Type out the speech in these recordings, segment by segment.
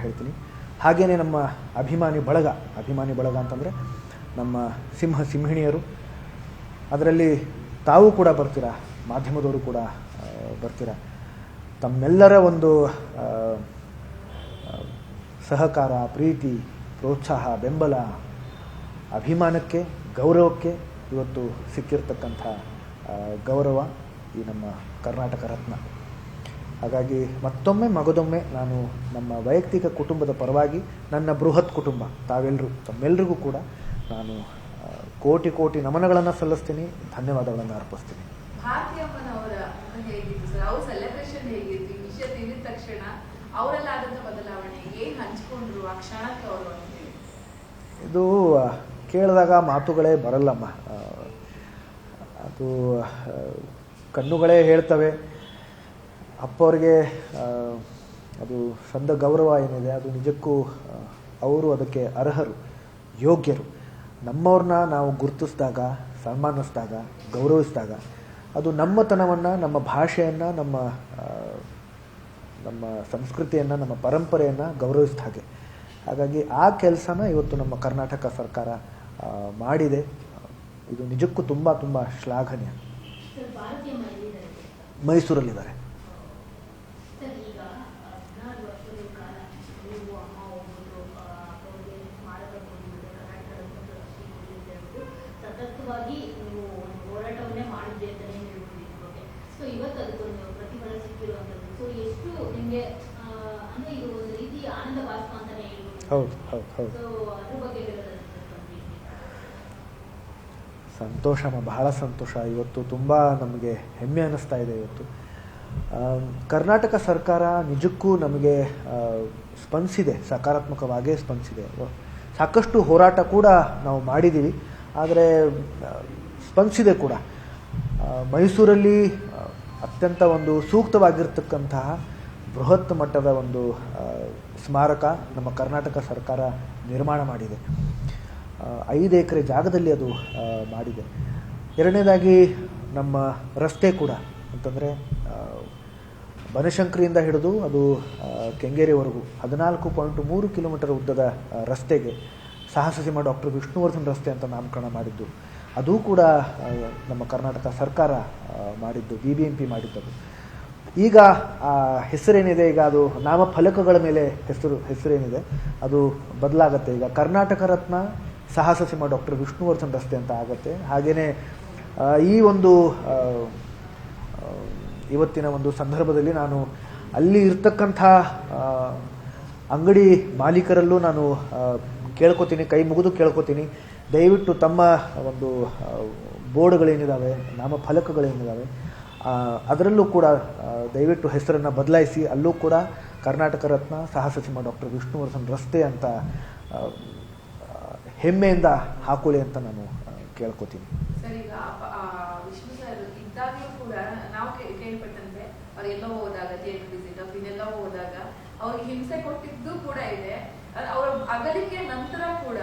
ಹೇಳ್ತೀನಿ. ಹಾಗೆಯೇ ನಮ್ಮ ಅಭಿಮಾನಿ ಬಳಗ ಅಂತಂದರೆ ನಮ್ಮ ಸಿಂಹಿಣಿಯರು, ಅದರಲ್ಲಿ ತಾವು ಕೂಡ ಬರ್ತೀರಾ, ಮಾಧ್ಯಮದವರು ಕೂಡ ಬರ್ತೀರಾ. ತಮ್ಮೆಲ್ಲರ ಒಂದು ಸಹಕಾರ, ಪ್ರೀತಿ, ಪ್ರೋತ್ಸಾಹ, ಬೆಂಬಲ, ಅಭಿಮಾನಕ್ಕೆ, ಗೌರವಕ್ಕೆ ಇವತ್ತು ಸಿಕ್ಕಿರ್ತಕ್ಕಂಥ ಗೌರವ ಈ ನಮ್ಮ ಕರ್ನಾಟಕ ರತ್ನ. ಹಾಗಾಗಿ ಮಗದೊಮ್ಮೆ ನಾನು ನಮ್ಮ ವೈಯಕ್ತಿಕ ಕುಟುಂಬದ ಪರವಾಗಿ, ನನ್ನ ಬೃಹತ್ ಕುಟುಂಬ ತಮ್ಮೆಲ್ಲರಿಗೂ ಕೂಡ ನಾನು ಕೋಟಿ ನಮನಗಳನ್ನು ಸಲ್ಲಿಸ್ತೀನಿ, ಧನ್ಯವಾದಗಳನ್ನು ಅರ್ಪಿಸ್ತೀನಿ. ಇದು ಕೇಳಿದಾಗ ಮಾತುಗಳೇ ಬರಲ್ಲಮ್ಮ. ಅದು ಕಣ್ಣುಗಳೇ ಹೇಳ್ತವೆ. ಅಪ್ಪವ್ರಿಗೆ ಅದು ಸಂದ ಗೌರವ ಏನಿದೆ ಅದು ನಿಜಕ್ಕೂ ಅವರು ಅದಕ್ಕೆ ಅರ್ಹರು, ಯೋಗ್ಯರು. ನಮ್ಮವ್ರನ್ನ ನಾವು ಗುರುತಿಸಿದಾಗ, ಸನ್ಮಾನಿಸಿದಾಗ, ಗೌರವಿಸಿದಾಗ ಅದು ನಮ್ಮತನವನ್ನು, ನಮ್ಮ ಭಾಷೆಯನ್ನು, ನಮ್ಮ ಸಂಸ್ಕೃತಿಯನ್ನು, ನಮ್ಮ ಪರಂಪರೆಯನ್ನು ಗೌರವಿಸಿದ ಹಾಗೆ. ಹಾಗಾಗಿ ಆ ಕೆಲಸನ ಇವತ್ತು ನಮ್ಮ ಕರ್ನಾಟಕ ಸರ್ಕಾರ ಮಾಡಿದೆ. ಇದು ನಿಜಕ್ಕೂ ತುಂಬ ಶ್ಲಾಘನೀಯ. ಮೈಸೂರಲ್ಲಿದ್ದಾರೆ. ಹೌದು. ಸಂತೋಷಮ್ಮ, ಬಹಳ ಸಂತೋಷ. ಇವತ್ತು ತುಂಬ ನಮಗೆ ಹೆಮ್ಮೆ ಅನ್ನಿಸ್ತಾ ಇದೆ. ಇವತ್ತು ಕರ್ನಾಟಕ ಸರ್ಕಾರ ನಿಜಕ್ಕೂ ನಮಗೆ ಸ್ಪಂದಿಸಿದೆ, ಸಕಾರಾತ್ಮಕವಾಗೇ ಸ್ಪಂದಿಸಿದೆ. ಸಾಕಷ್ಟು ಹೋರಾಟ ಕೂಡ ನಾವು ಮಾಡಿದ್ದೀವಿ, ಆದರೆ ಸ್ಪಂದಿಸಿದೆ ಕೂಡ. ಮೈಸೂರಲ್ಲಿ ಅತ್ಯಂತ ಒಂದು ಸೂಕ್ತವಾಗಿರ್ತಕ್ಕಂತಹ ಬೃಹತ್ ಮಟ್ಟದ ಒಂದು ಸ್ಮಾರಕ ನಮ್ಮ ಕರ್ನಾಟಕ ಸರ್ಕಾರ ನಿರ್ಮಾಣ ಮಾಡಿದೆ. 5 ಎಕರೆ ಜಾಗದಲ್ಲಿ ಅದು ಮಾಡಿದೆ. ಎರಡನೇದಾಗಿ ನಮ್ಮ ರಸ್ತೆ ಕೂಡ ಅಂತಂದರೆ ಬನಶಂಕರಿಯಿಂದ ಹಿಡಿದು ಅದು ಕೆಂಗೇರಿವರೆಗೂ 14.3 ಕಿಲೋಮೀಟರ್ ಉದ್ದದ ರಸ್ತೆಗೆ ಸಾಹಸಸೀಮಾ ಡಾಕ್ಟರ್ ವಿಷ್ಣುವರ್ಧನ್ ರಸ್ತೆ ಅಂತ ನಾಮಕರಣ ಮಾಡಿದ್ದು. ಅದು ಕೂಡ ನಮ್ಮ ಕರ್ನಾಟಕ ಸರ್ಕಾರ ಮಾಡಿದ್ದು, BBMP ಮಾಡಿದ್ದದು. ಈಗ ಆ ಹೆಸರೇನಿದೆ, ಈಗ ಅದು ನಾಮಫಲಕಗಳ ಮೇಲೆ ಹೆಸರೇನಿದೆ ಅದು ಬದಲಾಗುತ್ತೆ. ಈಗ ಕರ್ನಾಟಕ ರತ್ನ ಸಾಹಸಸೀಮಾ ಡಾಕ್ಟರ್ ವಿಷ್ಣುವರ್ಧನ್ ರಸ್ತೆ ಅಂತ ಆಗುತ್ತೆ. ಹಾಗೆಯೇ ಈ ಒಂದು ಇವತ್ತಿನ ಒಂದು ಸಂದರ್ಭದಲ್ಲಿ ನಾನು ಅಲ್ಲಿ ಇರ್ತಕ್ಕಂಥ ಅಂಗಡಿ ಮಾಲೀಕರಲ್ಲೂ ನಾನು ಕೇಳ್ಕೊತೀನಿ, ಕೈ ಮುಗಿದು ಕೇಳ್ಕೊತೀನಿ, ದಯವಿಟ್ಟು ತಮ್ಮ ಒಂದು ಬೋರ್ಡ್ಗಳೇನಿದ್ದಾವೆ, ನಾಮಫಲಕಗಳೇನಿದ್ದಾವೆ ಅದರಲ್ಲೂ ಕೂಡ ದಯವಿಟ್ಟು ಹೆಸರನ್ನು ಬದಲಾಯಿಸಿ ಅಲ್ಲೂ ಕೂಡ ಕರ್ನಾಟಕ ರತ್ನ ಸಾಹಸಸೀಮಾ ಡಾಕ್ಟರ್ ವಿಷ್ಣುವರ್ಧನ್ ರಸ್ತೆ ಅಂತ ಹೆಮ್ಮೆಯಿಂದ ಹಾಕೊಳ್ಳಿ ಅಂತ ನಾನು ಕೇಳ್ಕೊತೀನಿ. ಸರ್, ಈಗ ವಿಷ್ಣು ಸರ್ ಇದ್ದಾಗಲೂ ಕೂಡ ನಾವು ಕೇಳ್ಪಟ್ಟಂತೆ ಅವ್ರು ಎಲ್ಲೋ ಹೋದಾಗ ಥಿಯೇಟರ್ ವಿಸಿಟ್ ಇನ್ನೆಲ್ಲೋ ಹೋದಾಗ ಅವ್ರಿಗೆ ಹಿಂಸೆ ಕೊಟ್ಟಿದ್ದು ಕೂಡ ಇದೆ. ಅವರ ಅಗಲಿಕೆ ನಂತರ ಕೂಡ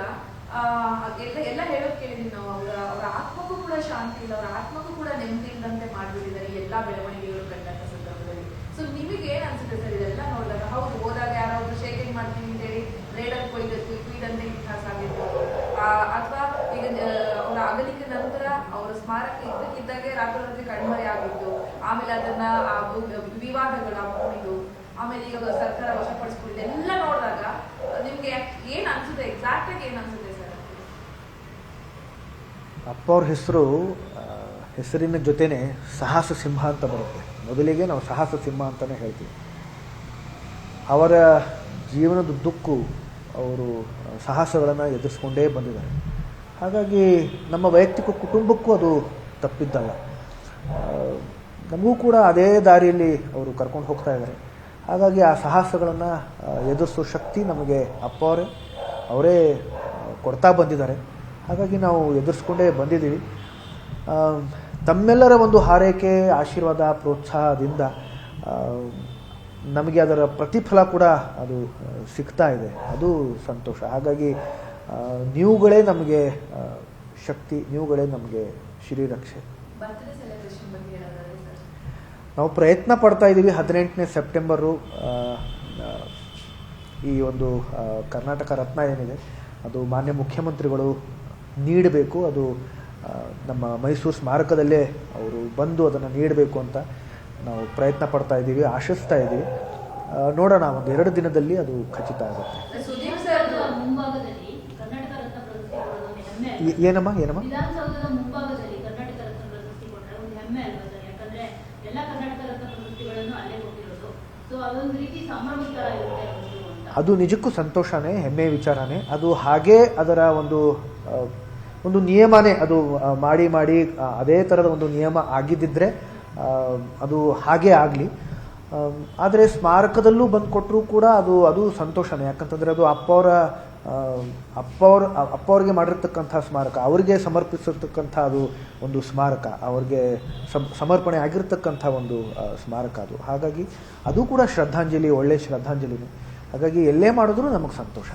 ಎಲ್ಲ ಹೇಳೋದು ಕೇಳಿದೀವಿ ನಾವು. ಅವರ ಆತ್ಮಕ್ಕೂ ಕೂಡ ಶಾಂತಿ ಇಲ್ಲ, ಅವರ ಆತ್ಮಕ್ಕೂ ಕೂಡ ನೆಮ್ಮದಿ ಇಲ್ಲದಂತೆ ಮಾಡ್ಬಿಟ್ಟಿದ್ದಾರೆ ಈ ಎಲ್ಲಾ ಬೆಳವಣಿಗೆಗಳು ಕಂಡಂತ ಸಂದರ್ಭದಲ್ಲಿ. ಸೊ ನಿಮಗೆ ಏನ್ ಅನ್ಸುತ್ತೆ ಸರ್ ಇದೆಲ್ಲ ನೋಡಿದಾಗ? ಹೌದು, ಹೋದಾಗ ಯಾರೋ ಒಬ್ರು ಶೇಕಿಂಗ್ ಮಾಡ್ತೀವಿ ಅಂತೇಳಿ ರೇಡರ್ ಕೊಯ್ದಂತೆ ಇತಿಹಾಸ ಆಗಿರ್ಬೋದು, ಅಥವಾ ಈಗ ಅವರ ಅಗಲಿಕೆ ನಂತರ ಅವರ ಸ್ಮಾರಕ ಇದ್ದಕ್ಕಿದ್ದಾಗೆ ರಾತ್ರಿ ಕಣ್ಮರೆ ಆಗಿದ್ದು, ಆಮೇಲೆ ಅದನ್ನ ವಿವಾದಗಳ ಮುಗಿದು, ಆಮೇಲೆ ಈಗ ಸರ್ಕಾರ ವಶಪಡಿಸ್ಕೊಂಡಿದೆ ಎಲ್ಲ ನೋಡಿದಾಗ ನಿಮ್ಗೆ ಏನ್ ಅನ್ಸುತ್ತೆ? ಎಕ್ಸಾಕ್ಟ್ ಆಗಿ ಏನ್ ಅನ್ಸುತ್ತೆ ಸರ್? ಅಪ್ಪ ಅವ್ರ ಹೆಸರಿನ ಜೊತೆನೆ ಸಾಹಸ ಸಿಂಹ ಅಂತ ಬರುತ್ತೆ. ಮೊದಲಿಗೆ ನಾವು ಸಾಹಸ ಸಿಂಹ ಅಂತಲೇ ಹೇಳ್ತೀವಿ. ಅವರ ಜೀವನದುದ್ದಕ್ಕೂ ಅವರು ಸಾಹಸಗಳನ್ನು ಎದುರಿಸ್ಕೊಂಡೇ ಬಂದಿದ್ದಾರೆ. ಹಾಗಾಗಿ ನಮ್ಮ ವೈಯಕ್ತಿಕ ಕುಟುಂಬಕ್ಕೂ ಅದು ತಪ್ಪಿದ್ದಲ್ಲ. ನಮಗೂ ಕೂಡ ಅದೇ ದಾರಿಯಲ್ಲಿ ಅವರು ಕರ್ಕೊಂಡು ಹೋಗ್ತಾ ಇದ್ದಾರೆ. ಹಾಗಾಗಿ ಆ ಸಾಹಸಗಳನ್ನು ಎದುರಿಸೋ ಶಕ್ತಿ ನಮಗೆ ಅಪ್ಪ ಅವರೇ ಕೊಡ್ತಾ ಬಂದಿದ್ದಾರೆ. ಹಾಗಾಗಿ ನಾವು ಎದುರಿಸ್ಕೊಂಡೇ ಬಂದಿದ್ದೀವಿ. ತಮ್ಮೆಲ್ಲರ ಒಂದು ಹಾರೈಕೆ, ಆಶೀರ್ವಾದ, ಪ್ರೋತ್ಸಾಹದಿಂದ ನಮಗೆ ಅದರ ಪ್ರತಿಫಲ ಕೂಡ ಅದು ಸಿಗ್ತಾ ಇದೆ. ಅದು ಸಂತೋಷ. ಹಾಗಾಗಿ ನೀವುಗಳೇ ನಮಗೆ ಶಕ್ತಿ, ನೀವುಗಳೇ ನಮಗೆ ಶ್ರೀರಕ್ಷೆ. ನಾವು ಪ್ರಯತ್ನ ಪಡ್ತಾ ಇದ್ದೀವಿ. 18ನೇ ಸೆಪ್ಟೆಂಬರು ಈ ಒಂದು ಕರ್ನಾಟಕ ರತ್ನ ಏನಿದೆ ಅದು ಮಾನ್ಯ ಮುಖ್ಯಮಂತ್ರಿಗಳು ನೀಡಬೇಕು. ಅದು ನಮ್ಮ ಮೈಸೂರು ಸ್ಮಾರಕದಲ್ಲೇ ಅವರು ಬಂದು ಅದನ್ನು ನೀಡಬೇಕು ಅಂತ ನಾವು ಪ್ರಯತ್ನ ಪಡ್ತಾ ಇದ್ದೀವಿ, ಆಶಿಸ್ತಾ ಇದ್ದೀವಿ. ನೋಡೋಣ, ಒಂದು 2 ದಿನದಲ್ಲಿ ಅದು ಖಚಿತ ಆಗುತ್ತೆ. ಏನಮ್ಮ ವಿಧಾನಸೌಧದ ಮುಂಭಾಗದಲ್ಲಿ ಕರ್ನಾಟಕ ರತ್ನ ಪ್ರಶಸ್ತಿ ಕೊಟ್ಟರೆ ಒಂದು ಹೆಮ್ಮೆ ಅಲ್ವಾ ಸರ್? ಯಾಕಂದ್ರೆ ಎಲ್ಲ ಕರ್ನಾಟಕ ರತ್ನ ಪ್ರಶಸ್ತಿಗಳನ್ನು ಅಲ್ಲೇ ಕೊಟ್ಟಿರೋದು. ಸೊ ಅದೊಂದು ರೀತಿ ಸಂಭ್ರಮಕರ ಇರುತ್ತೆ ಅಂತ. ಅದು ನಿಜಕ್ಕೂ ಸಂತೋಷನೇ, ಹೆಮ್ಮೆಯ ವಿಚಾರನೇ. ಅದು ಹಾಗೇ ಅದರ ಒಂದು ನಿಯಮನೇ, ಅದು ಮಾಡಿ ಅದೇ ಥರದ ಒಂದು ನಿಯಮ ಆಗಿದ್ದಿದ್ರೆ ಅದು ಹಾಗೇ ಆಗಲಿ. ಆದರೆ ಸ್ಮಾರಕದಲ್ಲೂ ಬಂದು ಕೊಟ್ಟರೂ ಕೂಡ ಅದು ಸಂತೋಷನೇ. ಯಾಕಂತಂದರೆ ಅದು ಅಪ್ಪವ್ರಿಗೆ ಮಾಡಿರ್ತಕ್ಕಂಥ ಸ್ಮಾರಕ, ಅವರಿಗೆ ಸಮರ್ಪಿಸಿರ್ತಕ್ಕಂಥ ಅದು ಒಂದು ಸ್ಮಾರಕ, ಅವ್ರಿಗೆ ಸಮರ್ಪಣೆ ಆಗಿರ್ತಕ್ಕಂಥ ಒಂದು ಸ್ಮಾರಕ ಅದು. ಹಾಗಾಗಿ ಅದು ಕೂಡ ಶ್ರದ್ಧಾಂಜಲಿ, ಒಳ್ಳೆಯ ಶ್ರದ್ಧಾಂಜಲಿನೇ. ಹಾಗಾಗಿ ಎಲ್ಲೇ ಮಾಡಿದ್ರು ನಮಗೆ ಸಂತೋಷ.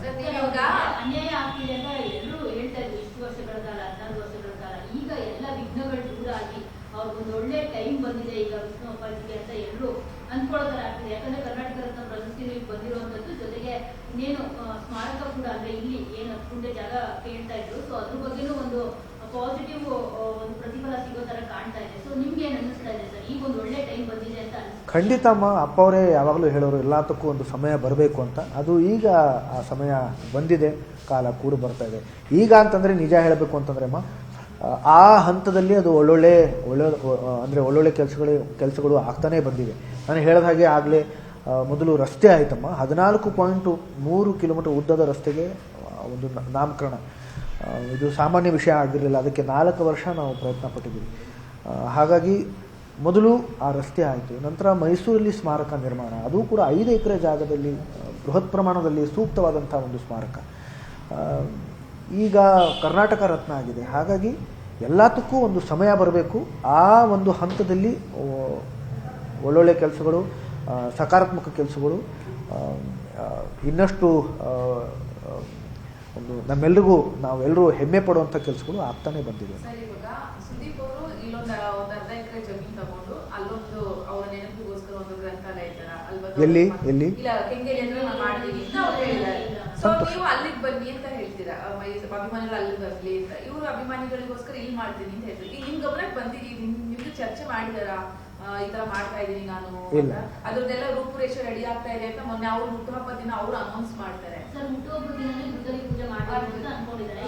ಅನ್ಯಾಯ ಆಗ್ತಿದೆ ಅಂತ ಎಲ್ಲರೂ ಹೇಳ್ತಾ ಇದ್ರು ಇಷ್ಟು ವರ್ಷಗಳ ಕಾಲ, 14 ವರ್ಷಗಳ ಕಾಲ. ಈಗ ಎಲ್ಲ ವಿಘ್ನಗಳು ದೂರ ಆಗಿ ಅವ್ರಿಗೊಂದು ಒಳ್ಳೆ ಟೈಮ್ ಬಂದಿದೆ ಈಗ ವಿಷ್ಣು ಅಪ್ಪಾಜಿಗೆ ಅಂತ ಎಲ್ಲರೂ ಅಂದ್ಕೊಳ್ಳೋದಾರ ಆಗ್ತಿದೆ. ಯಾಕಂದ್ರೆ ಕರ್ನಾಟಕ ರತ್ನ ಪ್ರಶಸ್ತಿ ಬಂದಿರುವಂತದ್ದು, ಜೊತೆಗೆ ಇನ್ನೇನು ಸ್ಮಾರಕ ಕೂಡ ಅಂದ್ರೆ ಇಲ್ಲಿ ಏನು ಮುಂದೆ ಜಾಗ ಕೇಳ್ತಾ ಇದ್ರು. ಸೊ ಅದ್ರ ಬಗ್ಗೆನೂ ಒಂದು ಪಾಸಿಟಿವ್ ಒಂದು ಪ್ರತಿಫಲ ಸಿಗೋ ತರ ಕಾಣ್ತಾ ಇದೆ. ಸೊ ನಿಮ್ಗೆ ಏನ್ ಅನ್ನಿಸ್ತಾ ಇದೆ ಸರ್? ಈಗ ಒಂದು ಒಳ್ಳೆ ಟೈಮ್ ಬಂದಿದೆ ಅಂತ ಅನಿಸ್ತಾ? ಖಂಡಿತ ಅಮ್ಮ, ಅಪ್ಪ ಅವರೇ ಯಾವಾಗಲೂ ಹೇಳೋರು ಎಲ್ಲದಕ್ಕೂ ಒಂದು ಸಮಯ ಬರಬೇಕು ಅಂತ. ಅದು ಈಗ ಆ ಸಮಯ ಬಂದಿದೆ, ಕಾಲ ಕೂಡ ಬರ್ತಾ ಇದೆ. ಈಗ ಅಂತಂದರೆ ನಿಜ ಹೇಳಬೇಕು ಅಂತಂದರೆ ಅಮ್ಮ, ಆ ಹಂತದಲ್ಲಿ ಅದು ಒಳ್ಳೊಳ್ಳೆ ಕೆಲಸಗಳು ಆಗ್ತಾನೇ ಬಂದಿವೆ. ನಾನು ಹೇಳಿದ ಹಾಗೆ ಆಗಲೇ ಮೊದಲು ರಸ್ತೆ ಆಯ್ತಮ್ಮ, 14.3 ಕಿಲೋಮೀಟರ್ ಉದ್ದದ ರಸ್ತೆಗೆ ಒಂದು ನಾಮಕರಣ. ಇದು ಸಾಮಾನ್ಯ ವಿಷಯ ಆಗಿರಲಿಲ್ಲ. ಅದಕ್ಕೆ 4 ವರ್ಷ ನಾವು ಪ್ರಯತ್ನ ಪಟ್ಟಿದ್ದೀವಿ. ಹಾಗಾಗಿ ಮೊದಲು ಆ ರಸ್ತೆ ಆಯಿತು, ನಂತರ ಮೈಸೂರಲ್ಲಿ ಸ್ಮಾರಕ ನಿರ್ಮಾಣ, ಅದು ಕೂಡ 5 ಎಕರೆ ಜಾಗದಲ್ಲಿ ಬೃಹತ್ ಪ್ರಮಾಣದಲ್ಲಿ ಸೂಕ್ತವಾದಂಥ ಒಂದು ಸ್ಮಾರಕ. ಈಗ ಕರ್ನಾಟಕ ರತ್ನ ಆಗಿದೆ. ಹಾಗಾಗಿ ಎಲ್ಲದಕ್ಕೂ ಒಂದು ಸಮಯ ಬರಬೇಕು. ಆ ಒಂದು ಹಂತದಲ್ಲಿ ಒಳ್ಳೊಳ್ಳೆ ಕೆಲಸಗಳು, ಸಕಾರಾತ್ಮಕ ಕೆಲಸಗಳು, ಇನ್ನಷ್ಟು ಒಂದು ನಾವೆಲ್ಲರೂ ಹೆಮ್ಮೆ ಪಡುವಂಥ ಕೆಲಸಗಳು ಆಗ್ತಾನೆ ಬಂದಿದೆ. ಸರ್, ಇವಾಗ ಸುದೀಪ್ ಅವರು ಇಲ್ಲೊಂದು 1/2 ಎಕರೆ ಜಮೀನು ತಗೊಂಡು ಅಲ್ಲೊಂದು ಅವರ ನೆನಪಿಗೋಸ್ಕರ ಒಂದು ಗ್ರಂಥಾಲಯ ತರ ಎಲ್ಲಿ ಇಲ್ಲ ಕೆಂಗೇರಿ ಅಂದ್ರೆ ನಾವು ಮಾಡ್ತೀವಿ ಅಂತ ಅವ್ರು ಹೇಳಿದ್ದಾರೆ. ಸೊ ನೀವು ಅಲ್ಲಿಗೆ ಬನ್ನಿ ಅಂತ ಹೇಳ್ತೀರಾ, ಅಭಿಮಾನಿಗಳು ಅಲ್ಲಿಗೆ ಬರ್ಲಿ ಅಂತ. ಇವರು ಅಭಿಮಾನಿಗಳಿಗೋಸ್ಕರ ಇಲ್ಲಿ ಮಾಡ್ತೀನಿ ಅಂತ ಹೇಳ್ತಾರೆ. ಈಗ ನಿಮ್ ಗಮನಕ್ಕೆ ಬಂದಿದ್ದೀವಿ, ನಿಮ್ದು ಚರ್ಚೆ ಮಾಡಿದಾರಾ ಈ ತರ ಮಾಡ್ತಾ ಇದೀನಿ ನಾನು ಅಂತ? ಅದ್ರದ್ದೆಲ್ಲ ರೂಪುರೇಷೆ ರೆಡಿ ಆಗ್ತಾ ಇದೆ ಅಂತ ಮೊನ್ನೆ ಅವ್ರು ಹುಟ್ಟುಹಬ್ಬ ದಿನ ಅವ್ರು ಅನೌನ್ಸ್ ಮಾಡ್ತಾರೆ. ಸರ್, ಹುಟ್ಟುಹಬ್ಬ ದಿನನೇ ಗುದ್ದಲಿ ಪೂಜೆ ಮಾಡಬೇಕು ಅಂತ ಅನ್ಕೊಂಡಿದ್ದಾರೆ.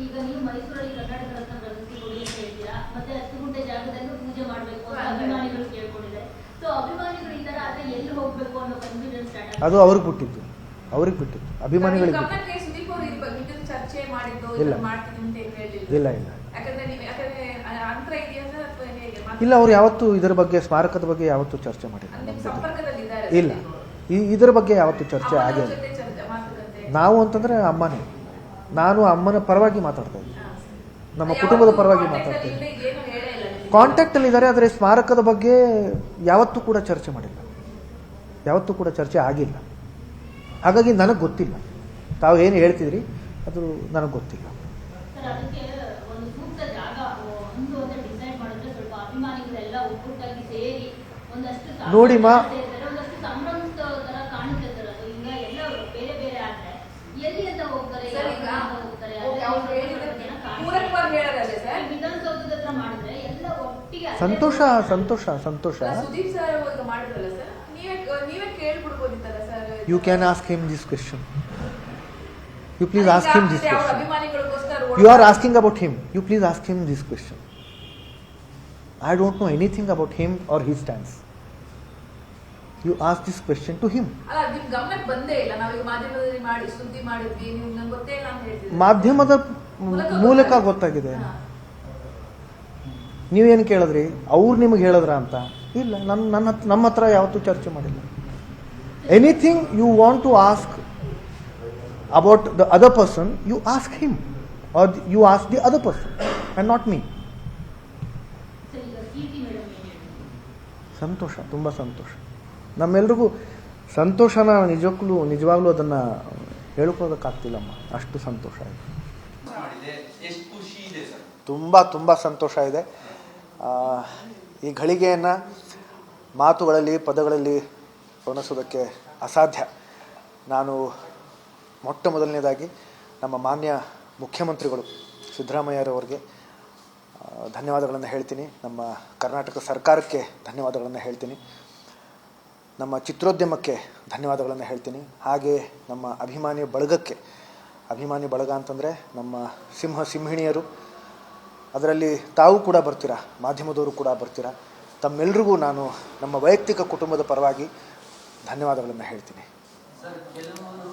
ಈಗ ನೀವು ಮೈಸೂರಲ್ಲಿ ಕರ್ನಾಟಕ ರತ್ನ ಪ್ರಶಸ್ತಿ ಕೊಡಿ ಅಂತ ಹೇಳ್ತೀರಾ, ಮತ್ತೆ 10 ಗುಂಟೆ ಜಾಗದಲ್ಲೂ ಪೂಜೆ ಮಾಡಬೇಕು ಅಂತ ಅಭಿಮಾನಿಗಳು ಕೇಳ್ಕೊಂಡಿದ್ದಾರೆ. ಸೊ ಅಭಿಮಾನಿಗಳು ಈ ತರ ಆದ್ರೆ ಎಲ್ಲಿ ಹೋಗ್ಬೇಕು ಅನ್ನೋ ಕನ್ಫ್ಯೂಷನ್ ಸ್ಟಾರ್ಟ್ ಆಗಿದೆ. ಅದು ಅವ್ರಿಗೆ ಬಿಟ್ಟಿತ್ತು ಅಭಿಮಾನಿಗಳಿಗೆ. ಸುದೀಪ್ ಅವರು ಇದ್ರ ಬಗ್ಗೆ ಚರ್ಚೆ ಮಾಡಿದ್ದು ಮಾಡ್ತೀನಿ ಅಂತ ಹೇಳಿಲ್ಲ. ಇಲ್ಲ ಯಾಕಂದ್ರೆ ಅಂತರ ಇದೆಯಾ ಸರ್ ಅಥವಾ ಹೇಗೆ? ಇಲ್ಲ, ಅವ್ರು ಯಾವತ್ತೂ ಇದರ ಬಗ್ಗೆ, ಸ್ಮಾರಕದ ಬಗ್ಗೆ ಯಾವತ್ತೂ ಚರ್ಚೆ ಮಾಡಿಲ್ಲ. ಇಲ್ಲ, ಇದರ ಬಗ್ಗೆ ಯಾವತ್ತೂ ಚರ್ಚೆ ಆಗಿಲ್ಲ. ನಾವು ಅಂತಂದ್ರೆ ಅಮ್ಮನೇ, ನಾನು ಅಮ್ಮನ ಪರವಾಗಿ ಮಾತಾಡ್ತಾ ಇದ್ದೀನಿ, ನಮ್ಮ ಕುಟುಂಬದ ಪರವಾಗಿ ಮಾತಾಡ್ತಾ ಇದ್ದೀನಿ. ಕಾಂಟ್ಯಾಕ್ಟ್ ಅಲ್ಲಿ ಇದ್ದಾರೆ, ಆದರೆ ಸ್ಮಾರಕದ ಬಗ್ಗೆ ಯಾವತ್ತೂ ಕೂಡ ಚರ್ಚೆ ಮಾಡಿಲ್ಲ, ಯಾವತ್ತೂ ಕೂಡ ಚರ್ಚೆ ಆಗಿಲ್ಲ. ಹಾಗಾಗಿ ನನಗೆ ಗೊತ್ತಿಲ್ಲ, ತಾವು ಏನು ಹೇಳ್ತಿದ್ರಿ ಅದು ನನಗೆ ಗೊತ್ತಿಲ್ಲ. ನೋಡಿಮ್ಮ, ಸಂತೋಷ ಸಂತೋಷ ಸಂತೋಷ. You can ask him this question. You please ask him this question. You are asking about him. You please ask him this question. I don't know anything about him or his stance. You ask this question to him. ಮಾಧ್ಯಮದ ಮೂಲಕ ಗೊತ್ತಾಗಿದೆ. ನೀವೇನು ಕೇಳಿದ್ರಿ, ಅವ್ರು ನಿಮಗೆ ಹೇಳಿದ್ರ ಅಂತ? ಇಲ್ಲ, ನಮ್ಮ ಹತ್ರ ಯಾವತ್ತೂ ಚರ್ಚೆ ಮಾಡಿಲ್ಲ. Anything you want to ask about the other person, you ask him or you ask the other person and not me. ಸಂತೋಷ, ತುಂಬ ಸಂತೋಷ. ನಮ್ಮೆಲ್ರಿಗೂ ಸಂತೋಷನ ನಿಜವಾಗ್ಲೂ ಅದನ್ನು ಹೇಳ್ಕೊಳ್ಳೋದಕ್ಕಾಗ್ತಿಲ್ಲಮ್ಮ, ಅಷ್ಟು ಸಂತೋಷ ಇದೆ. ತುಂಬ ಸಂತೋಷ ಇದೆ. ಈ ಘಳಿಗೆಯನ್ನು ಮಾತುಗಳಲ್ಲಿ, ಪದಗಳಲ್ಲಿ ವರ್ಣಿಸೋದಕ್ಕೆ ಅಸಾಧ್ಯ. ನಾನು ಮೊಟ್ಟ ಮೊದಲನೇದಾಗಿ ನಮ್ಮ ಮಾನ್ಯ ಮುಖ್ಯಮಂತ್ರಿಗಳು ಸಿದ್ದರಾಮಯ್ಯರವರಿಗೆ ಧನ್ಯವಾದಗಳನ್ನು ಹೇಳ್ತೀನಿ. ನಮ್ಮ ಕರ್ನಾಟಕ ಸರ್ಕಾರಕ್ಕೆ ಧನ್ಯವಾದಗಳನ್ನು ಹೇಳ್ತೀನಿ. ನಮ್ಮ ಚಿತ್ರೋದ್ಯಮಕ್ಕೆ ಧನ್ಯವಾದಗಳನ್ನು ಹೇಳ್ತೀನಿ. ಹಾಗೆ ನಮ್ಮ ಅಭಿಮಾನಿ ಬಳಗ ಅಂತಂದರೆ ನಮ್ಮ ಸಿಂಹಿಣಿಯರು, ಅದರಲ್ಲಿ ತಾವು ಕೂಡ ಬರ್ತೀರಾ, ಮಾಧ್ಯಮದವರು ಕೂಡ ಬರ್ತೀರಾ. ತಮ್ಮೆಲ್ಲರಿಗೂ ನಾನು ನಮ್ಮ ವೈಯಕ್ತಿಕ ಕುಟುಂಬದ ಪರವಾಗಿ ಧನ್ಯವಾದಗಳನ್ನು ಹೇಳ್ತೀನಿ. ಸರ್, ಕೆಲವು